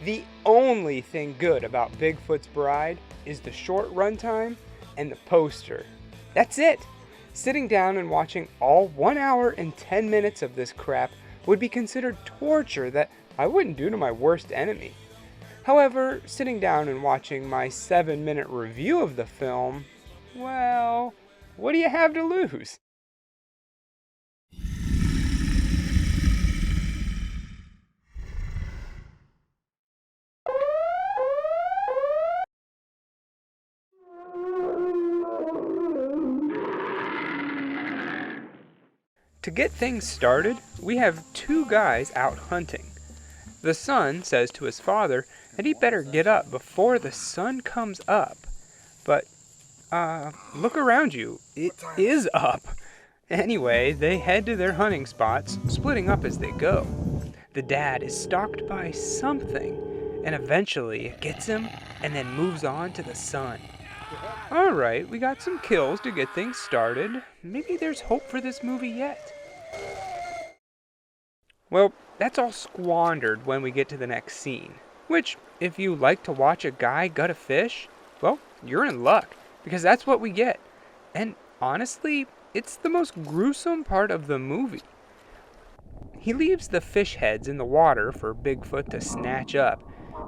The only thing good about Bigfoot's Bride is the short runtime and the poster. That's it! Sitting down and watching all 1 hour and 10 minutes of this crap would be considered torture that I wouldn't do to my worst enemy. However, sitting down and watching my 7-minute review of the film, well, what do you have to lose? To get things started, we have two guys out hunting. The son says to his father that he better get up before the sun comes up. But, look around you. It is up. Anyway, they head to their hunting spots, splitting up as they go. The dad is stalked by something, and eventually it gets him and then moves on to the son. Alright, we got some kills to get things started. Maybe there's hope for this movie yet. Well, that's all squandered when we get to the next scene. Which, if you like to watch a guy gut a fish, well, you're in luck, because that's what we get. And honestly, it's the most gruesome part of the movie. He leaves the fish heads in the water for Bigfoot to snatch up,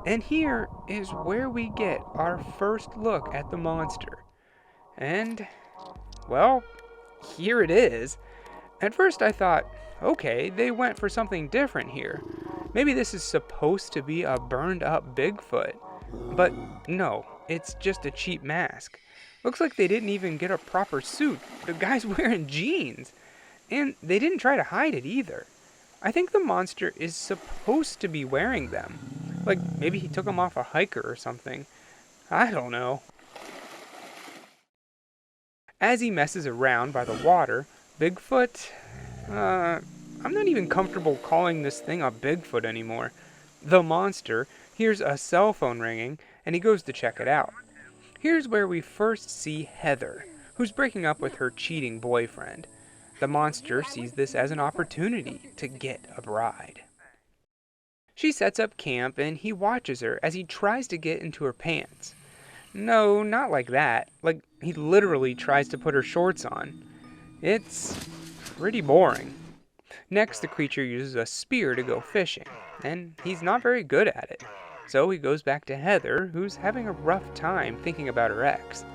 and here is where we get our first look at the monster. And, well, here it is. At first I thought, okay, they went for something different here. Maybe this is supposed to be a burned up Bigfoot. But no, it's just a cheap mask. Looks like they didn't even get a proper suit. The guy's wearing jeans. And they didn't try to hide it either. I think the monster is supposed to be wearing them. Like maybe he took them off a hiker or something. I don't know. As he messes around by the water, Bigfoot, I'm not even comfortable calling this thing a Bigfoot anymore. The monster hears a cell phone ringing, and he goes to check it out. Here's where we first see Heather, who's breaking up with her cheating boyfriend. The monster sees this as an opportunity to get a bride. She sets up camp, and he watches her as he tries to get into her pants. No, not like that. Like, he literally tries to put her shorts on. It's pretty boring. Next, the creature uses a spear to go fishing, and he's not very good at it. So he goes back to Heather, who's having a rough time thinking about her ex.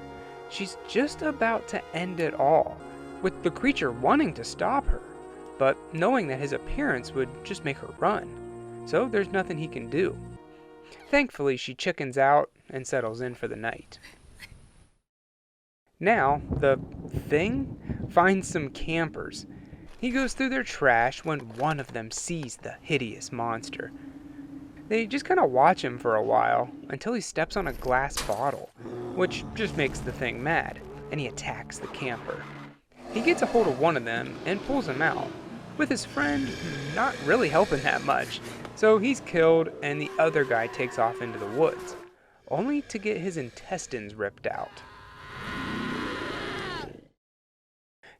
She's just about to end it all, with the creature wanting to stop her, but knowing that his appearance would just make her run. So there's nothing he can do. Thankfully, she chickens out and settles in for the night. Now, the thing finds some campers. He goes through their trash when one of them sees the hideous monster. They just kind of watch him for a while until he steps on a glass bottle, which just makes the thing mad, and he attacks the camper. He gets a hold of one of them and pulls him out, with his friend not really helping that much. So he's killed and the other guy takes off into the woods, only to get his intestines ripped out.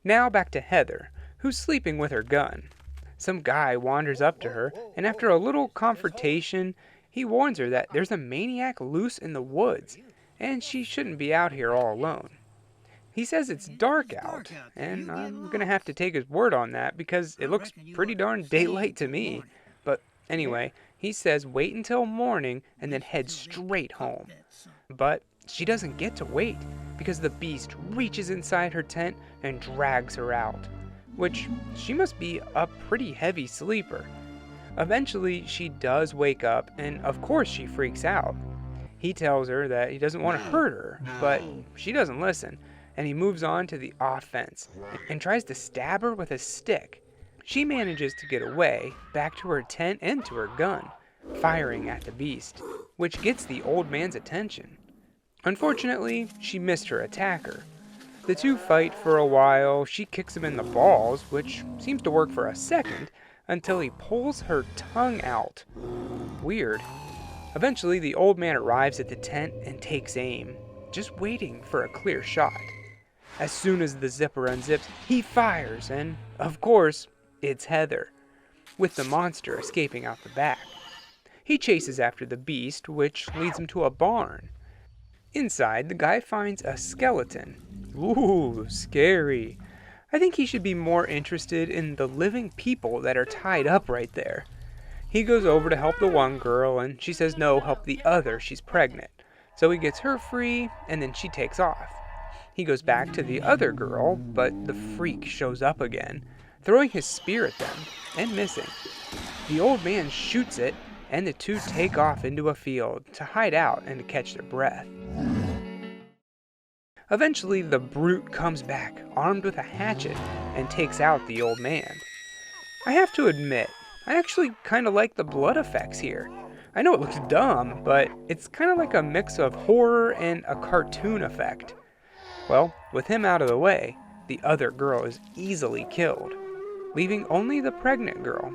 Now back to Heather, who's sleeping with her gun. Some guy wanders up to her, and after a little confrontation, he warns her that there's a maniac loose in the woods, and she shouldn't be out here all alone. He says it's dark out, and I'm gonna have to take his word on that because it looks pretty darn daylight to me. But anyway, he says wait until morning and then head straight home. But she doesn't get to wait because the beast reaches inside her tent and drags her out, which she must be a pretty heavy sleeper. Eventually, she does wake up, and of course she freaks out. He tells her that he doesn't want to hurt her, but she doesn't listen, and he moves on to the offense and tries to stab her with a stick. She manages to get away, back to her tent and to her gun, firing at the beast, which gets the old man's attention. Unfortunately, she missed her attacker. The two fight for a while. She kicks him in the balls, which seems to work for a second, until he pulls her tongue out. Weird. Eventually, the old man arrives at the tent and takes aim, just waiting for a clear shot. As soon as the zipper unzips, he fires, and, of course, it's Heather, with the monster escaping out the back. He chases after the beast, which leads him to a barn. Inside, the guy finds a skeleton. Ooh, scary. I think he should be more interested in the living people that are tied up right there. He goes over to help the one girl, and she says no, help the other, she's pregnant. So he gets her free, and then she takes off. He goes back to the other girl, but the freak shows up again, throwing his spear at them, and missing. The old man shoots it, and the two take off into a field to hide out and to catch their breath. Eventually, the brute comes back, armed with a hatchet, and takes out the old man. I have to admit, I actually kind of like the blood effects here. I know it looks dumb, but it's kind of like a mix of horror and a cartoon effect. Well, with him out of the way, the other girl is easily killed, leaving only the pregnant girl.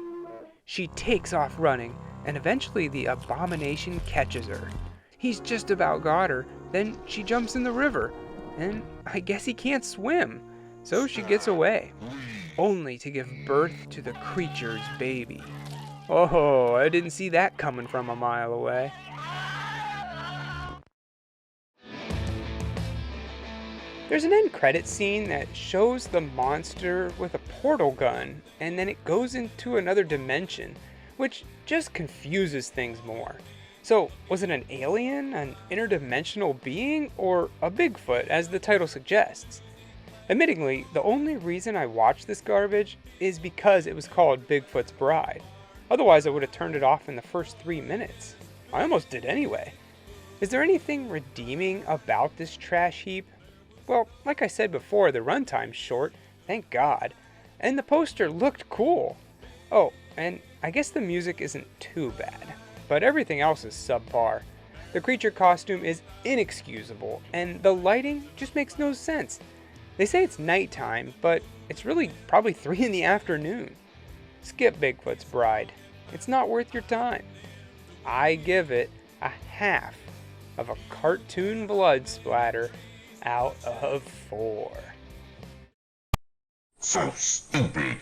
She takes off running, and eventually the abomination catches her. He's just about got her, then she jumps in the river, and I guess he can't swim, so she gets away, only to give birth to the creature's baby. Oh, I didn't see that coming from a mile away. There's an end credit scene that shows the monster with a portal gun, and then it goes into another dimension, which just confuses things more. So, was it an alien, an interdimensional being, or a Bigfoot, as the title suggests? Admittingly, the only reason I watched this garbage is because it was called Bigfoot's Bride. Otherwise, I would have turned it off in the first 3 minutes. I almost did anyway. Is there anything redeeming about this trash heap? Well, like I said before, the runtime's short, thank God. And the poster looked cool. Oh, and I guess the music isn't too bad, but everything else is subpar. The creature costume is inexcusable, and the lighting just makes no sense. They say it's nighttime, but it's really probably 3 in the afternoon. Skip Bigfoot's Bride. It's not worth your time. I give it a half of a cartoon blood splatter out of 4. So stupid.